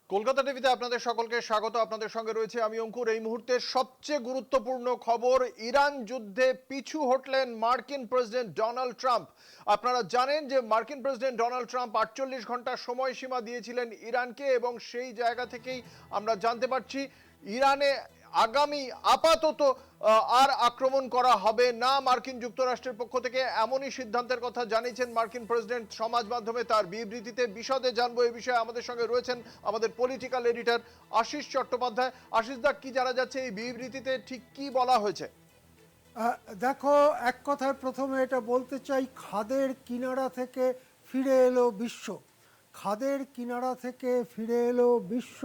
কলকাতা টিভিতে আপনাদের সকলকে স্বাগত। আপনাদের সঙ্গে রয়েছে আমি অঙ্কুর। এই মুহূর্তের সবচেয়ে গুরুত্বপূর্ণ খবর, ইরান যুদ্ধে পিছু হটলেন মার্কিন প্রেসিডেন্ট ডোনাল্ড ট্রাম্প। আপনারা জানেন যে মার্কিন প্রেসিডেন্ট ডোনাল্ড ট্রাম্প 48 ঘন্টা সময়সীমা দিয়েছিলেন ইরানকে, এবং সেই জায়গা থেকেই আমরা জানতে পারছি ইরানে আগামী আপাতত আর আক্রমণ করা হবে না মার্কিন যুক্তরাষ্ট্রের পক্ষ থেকে, এমনই সিদ্ধান্তের কথা জানিয়েছেন মার্কিন প্রেসিডেন্ট সমাজ মাধ্যমে তার বিবৃতিতে। বিশদে জানবো এই বিষয়ে আমাদের সঙ্গে রয়েছেন আমাদের পলিটিক্যাল এডিটর আশিস চট্টোপাধ্যায়। আশিস দা, কি জানা যাচ্ছে এই বিবৃতিতে, ঠিক কি বলা হয়েছে? দেখো, এক কথায় প্রথমে এটা বলতে চাই, খাদের কিনারা থেকে ফিরে এলো বিশ্ব। খাদের কিনারা থেকে ফিরে এলো বিশ্ব।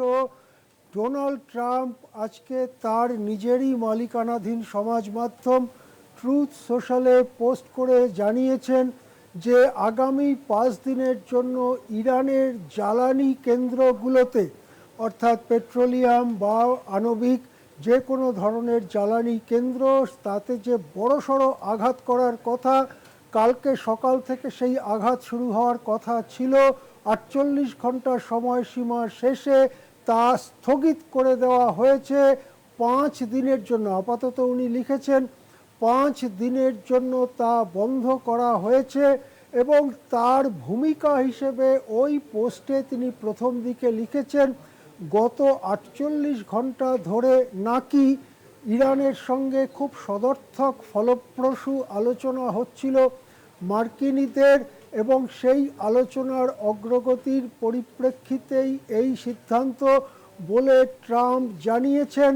ডোনাল্ড ট্রাম্প আজকে তার নিজেরই মালিকানাধীন সমাজ মাধ্যম ট্রুথ সোশ্যালে পোস্ট করে জানিয়েছেন যে আগামী 5 দিনের জন্য ইরানের জ্বালানি কেন্দ্রগুলোতে, অর্থাৎ পেট্রোলিয়াম বা আণবিক যে কোনো ধরনের জ্বালানি কেন্দ্র, তাতে যে বড়সড় আঘাত করার কথা, কালকে সকাল থেকে সেই আঘাত শুরু হওয়ার কথা ছিল, 48 ঘন্টার সময়সীমা শেষে তা স্থগিত করে দেওয়া হয়েছে 5 দিনের জন্য। আপাতত উনি লিখেছেন 5 দিনের জন্য তা বন্ধ করা হয়েছে। এবং তার ভূমিকা হিসেবে ওই পোস্টে তিনি প্রথম দিকে লিখেছেন গত 48 ঘন্টা ধরে নাকি ইরানের সঙ্গে খুব সদর্থক ফলপ্রসূ আলোচনা হচ্ছিল মার্কিনীদের, এবং সেই আলোচনার অগ্রগতির পরিপ্রেক্ষিতেই এই সিদ্ধান্ত বলে ট্রাম্প জানিয়েছেন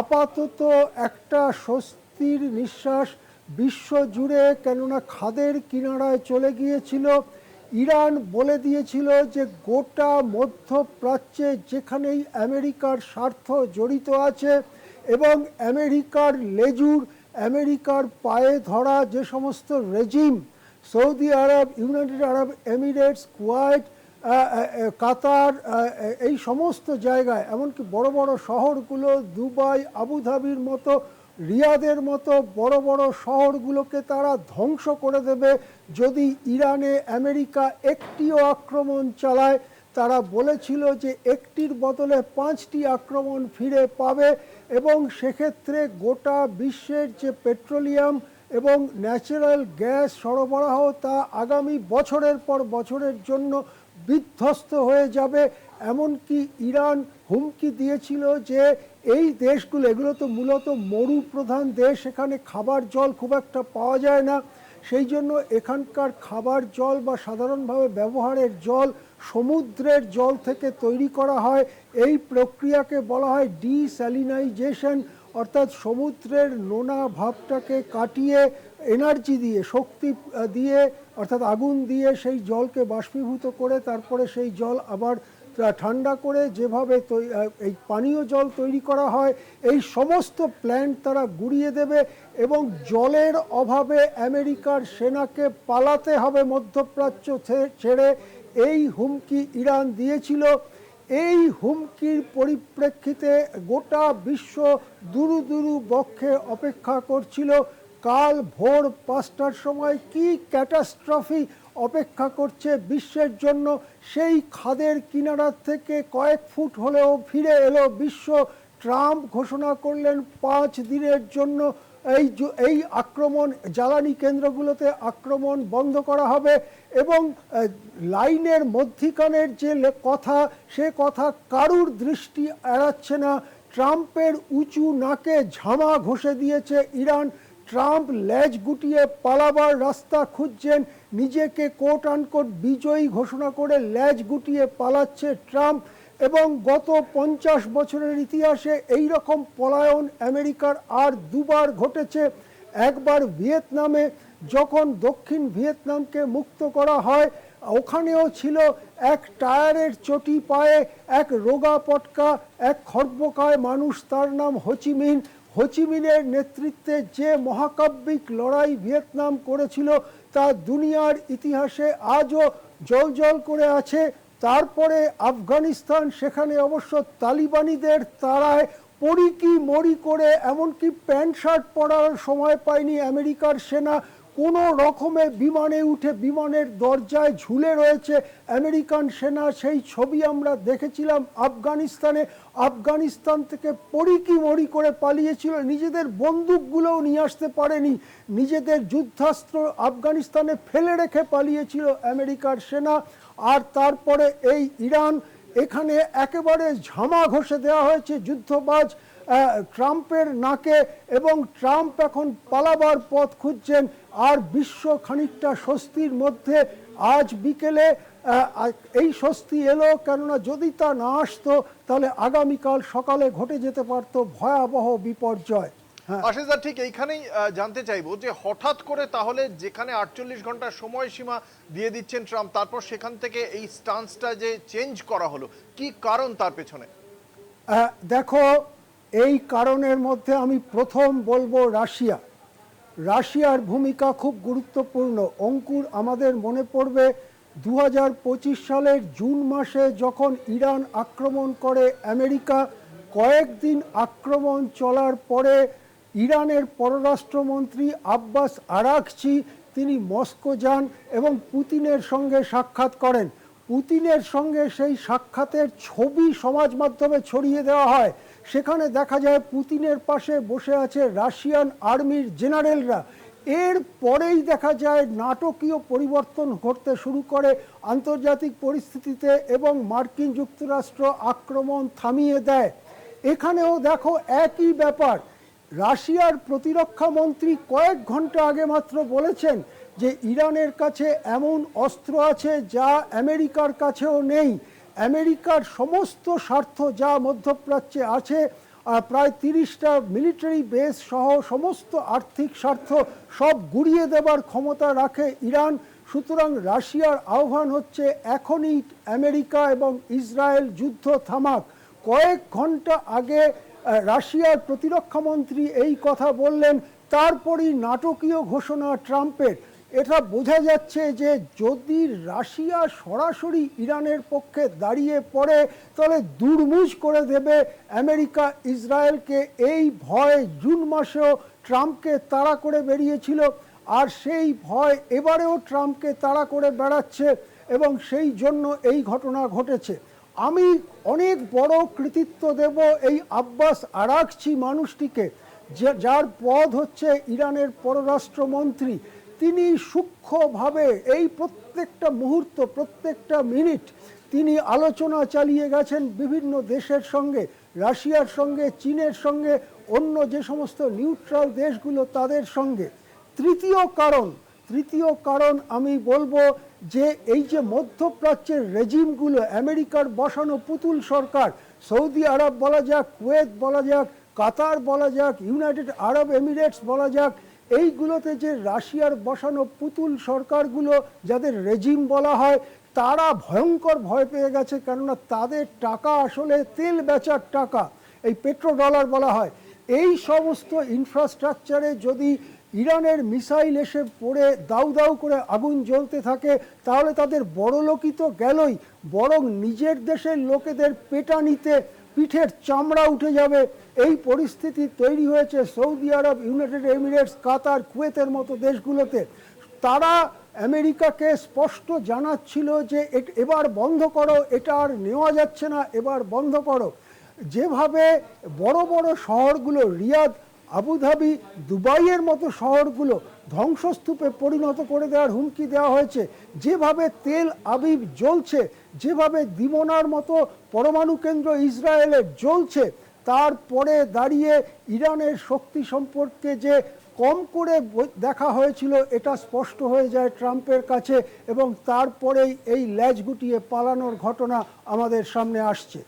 আপাতত একটা স্বস্তির নিঃশ্বাস বিশ্বজুড়ে, কেননা খাদের কিনারায় চলে গিয়েছিল। ইরান বলে দিয়েছিল যে গোটা মধ্যপ্রাচ্যে যেখানেই আমেরিকার স্বার্থ জড়িত আছে এবং আমেরিকার লেজুর, আমেরিকার পায়ে ধরা যে সমস্ত রেজিম, সৌদি আরব, ইউনাইটেড আরব এমিরেটস, কুয়েত, কাতার, এই সমস্ত জায়গায়, এমনকি বড় বড় শহরগুলো, দুবাই, আবুধাবির মতো, রিয়াদের মতো বড় বড় শহরগুলোকে তারা ধ্বংস করে দেবে যদি ইরানে আমেরিকা একটিও আক্রমণ চালায়। তারা বলেছিল যে একটির বদলে 5টি আক্রমণ ফিরে পাবে, এবং সেক্ষেত্রে গোটা বিশ্বের যে পেট্রোলিয়াম এবং ন্যাচারাল গ্যাস সরবরাহ তা আগামী বছরের পর বছরের জন্য বিধ্বস্ত হয়ে যাবে। এমনকি ইরান হুমকি দিয়েছিল যে এই দেশগুলো, এগুলো তো মূলত মরুপ্রধান দেশ, এখানে খাবার জল খুব একটা পাওয়া যায় না, সেই জন্য এখানকার খাবার জল বা সাধারণভাবে ব্যবহারের জল সমুদ্রের জল থেকে তৈরি করা হয়। এই প্রক্রিয়াকে বলা হয় ডিস্যালিনাইজেশন, অর্থাৎ সমুদ্রের নোনা ভাবটাকে কাটিয়ে এনার্জি দিয়ে, শক্তি দিয়ে, অর্থাৎ আগুন দিয়ে সেই জলকে বাষ্পীভূত করে তারপরে সেই জল আবার ঠান্ডা করে যেভাবে এই পানীয় জল তৈরি করা হয়, এই সমস্ত প্ল্যান্ট তারা গুড়িয়ে দেবে, এবং জলের অভাবে আমেরিকার সেনাকে পালাতে হবে মধ্যপ্রাচ্য ছেড়ে, এই হুমকি ইরান দিয়েছিল। এই হুমকির পরিপ্রেক্ষিতে গোটা বিশ্ব দুরু দুরু বক্ষে অপেক্ষা করছিল কাল ভোর 5টার সময় কি ক্যাটাস্ট্রফি অপেক্ষা করছে বিশ্বের জন্য। সেই খাদের কিনারা থেকে কয়েক ফুট হলেও ফিরে এলো বিশ্ব। ট্রাম্প ঘোষণা করলেন 5 দিনের জন্য এই আক্রমণ, জ্বালানি কেন্দ্রগুলোতে আক্রমণ বন্ধ করা হবে, এবং লাইনের মধ্যিখানের যে কথা, সে কথা কারুর দৃষ্টি এড়াচ্ছে না। ট্রাম্পের উঁচু নাকে ঝামা ঘষে দিয়েছে ইরান। ট্রাম্প লেজ গুটিয়ে পালাবার রাস্তা খুঁজছেন, নিজেকে কোট আনকোট বিজয়ী ঘোষণা করে লেজ গুটিয়ে পালাচ্ছে ট্রাম্প। এবং গত 50 বছরের ইতিহাসে এই রকম পলায়ন আমেরিকার আর দুবার ঘটেছে। একবার ভিয়েতনামে, যখন দক্ষিণ ভিয়েতনামকে মুক্ত করা হয়, ওখানেও ছিল এক টায়ারের চটি পায়ে এক রোগা পটকা, এক খর্বকায় মানুষ, তার নাম হোচিমিন। হোচিমিনের নেতৃত্বে যে মহাকাব্যিক লড়াই ভিয়েতনাম করেছিল তা দুনিয়ার ইতিহাসে আজও জ্বলজ্বল করে আছে। তারপরে আফগানিস্তান, সেখানে অবশ্য তালিবানিদের তাড়ায় পড়ি কি মরি করে, এমনকি প্যান্ট শার্ট পরার সময় পায়নি আমেরিকার সেনা, কোনো রকমে বিমানে উঠে বিমানের দরজায় ঝুলে রয়েছে আমেরিকান সেনা। সেই ছবি আমরা দেখেছিলাম আফগানিস্তানে। আফগানিস্তান থেকে পড়িকি মরি করে পালিয়েছিল, নিজেদের বন্দুকগুলোও নিয়ে আসতে পারেনি, নিজেদের যুদ্ধাস্ত্র আফগানিস্তানে ফেলে রেখে পালিয়েছিল আমেরিকার সেনা। আর তারপরে এই ইরান, এখানে একেবারে ঝামা ঘষে দেওয়া হয়েছে যুদ্ধবাজ ট্রাম্পের নাকে, এবং ট্রাম্প এখন পালাবার পথ খুঁজছেন। আর বিশ্ব খানিকটা স্বস্তির মধ্যে। আজ বিকেলে এই স্বস্তি এলো, কেননা যদি তা না আসতো তাহলে আগামীকাল সকালে ঘটে যেতে পারত ভয়াবহ বিপর্যয়। আশিসদা, ঠিক এইখানেই জানতে চাইবো যে হঠাৎ করে তাহলে যেখানে 48 ঘন্টার সময়সীমা দিয়ে দিচ্ছেন ট্রাম্প, তারপর সেখান থেকে এই স্টান্সটা যে চেঞ্জ করা হলো, কি কারণ তার পেছনে? দেখো, এই কারণের মধ্যে আমি প্রথম বলবো রাশিয়ার ভূমিকা খুব গুরুত্বপূর্ণ। অঙ্কুর, আমাদের মনে পড়বে 2025 সালের জুন মাসে যখন ইরান আক্রমণ করে আমেরিকা, কয়েকদিন আক্রমণ চলার পরে ইরানের পররাষ্ট্রমন্ত্রী আব্বাস আরাকচি তিনি মস্কো যান এবং পুতিনের সঙ্গে সাক্ষাৎ করেন। পুতিনের সঙ্গে সেই সাক্ষাতের ছবি সমাজ মাধ্যমে ছড়িয়ে দেওয়া হয়। সেখানে দেখা যায় পুতিনের পাশে বসে আছে রাশিয়ান আর্মির জেনারেলরা। এর পরেই দেখা যায় নাটকীয় পরিবর্তন ঘটতে শুরু করে আন্তর্জাতিক পরিস্থিতিতে, এবং মার্কিন যুক্তরাষ্ট্র আক্রমণ থামিয়ে দেয়। এখানেও দেখো একই ব্যাপার। রাশিয়ার প্রতিরক্ষা মন্ত্রী কয়েক ঘন্টা আগে মাত্র বলেছেন যে ইরানের কাছে এমন অস্ত্র আছে যা আমেরিকার কাছেও নেই। আমেরিকার সমস্ত স্বার্থ যা মধ্যপ্রাচ্যে আছে, প্রায় 30টা মিলিটারি বেস সহ সমস্ত আর্থিক স্বার্থ সব গুড়িয়ে দেবার ক্ষমতা রাখে ইরান। সুতরাং রাশিয়ার আহ্বান হচ্ছে এখনই আমেরিকা এবং ইসরায়েল যুদ্ধ থামাক। কয়েক ঘন্টা আগে রাশিয়ার প্রতিরক্ষা মন্ত্রী এই কথা বললেন, তারপরই নাটকীয় ঘোষণা ট্রাম্পের। এটা বোঝা যাচ্ছে যে যদি রাশিয়া সরাসরি ইরানের পক্ষে দাঁড়িয়ে পড়ে তাহলে দুর্মুজ করে দেবে আমেরিকা ইসরায়েলকে। এই ভয় জুন মাসেও ট্রাম্পকে তাড়া করে বেরিয়েছিল, আর সেই ভয় এবারেও ট্রাম্পকে তাড়া করে বেড়াচ্ছে, এবং সেই জন্য এই ঘটনা ঘটেছে। আমি অনেক বড় কৃতিত্ব দেব এই আব্বাস আরাকচি মানুষটিকে, যার পদ হচ্ছে ইরানের পররাষ্ট্রমন্ত্রী। তিনি সূক্ষ্মভাবে এই প্রত্যেকটা মুহূর্ত, প্রত্যেকটা মিনিট তিনি আলোচনা চালিয়ে গেছেন বিভিন্ন দেশের সঙ্গে, রাশিয়ার সঙ্গে, চীনের সঙ্গে, অন্য যে সমস্ত নিউট্রাল দেশগুলো তাদের সঙ্গে। তৃতীয় কারণ আমি বলবো যে এই যে মধ্যপ্রাচ্যের রেজিমগুলো, আমেরিকার বসানো পুতুল সরকার, সৌদি আরব বলা যাক, কুয়েত বলা যাক, কাতার বলা যাক, ইউনাইটেড আরব এমিরেটস বলা যাক, এইগুলোতে যে রাশিয়ার বসানো পুতুল সরকারগুলো, যাদের রেজিম বলা হয়, তারা ভয়ঙ্কর ভয় পেয়ে গেছে। কেননা তাদের টাকা আসলে তেল বেচার টাকা, এই পেট্রো ডলার বলা হয়। এই সমস্ত ইনফ্রাস্ট্রাকচারে যদি ইরানের মিসাইল এসে পড়ে দাউ দাউ করে আগুন জ্বলতে থাকে, তাহলে তাদের বড়লোকই তো গেলই, বরং নিজের দেশের লোকেদের পেটানিতে পিঠের চামড়া উঠে যাবে। এই পরিস্থিতি তৈরি হয়েছে সৌদি আরব, ইউনাইটেড এমিরেটস, কাতার, কুয়েতের মতো দেশগুলোতে। তারা আমেরিকাকে স্পষ্ট জানাচ্ছিল যে এবার বন্ধ করো, এটা আর নেওয়া যাচ্ছে না, এবার বন্ধ করো। যেভাবে বড় বড় শহরগুলো, রিয়াদ, আবুধাবি, দুবাইয়ের মতো শহরগুলো ধ্বংসস্তূপে পরিণত করে দেওয়ার হুমকি দেওয়া হয়েছে, যেভাবে তেল আবিব জ্বলছে, যেভাবে দিমনার মতো পরমাণু কেন্দ্র ইসরায়েলের জ্বলছে, তারপরে দাঁড়িয়ে ইরানের শক্তি সম্পর্কে যে কম করে দেখা হয়েছিল এটা স্পষ্ট হয়ে যায় ট্রাম্পের কাছে, এবং তারপরেই এই ল্যাজ গুটিয়ে পালানোর ঘটনা আমাদের সামনে আসছে।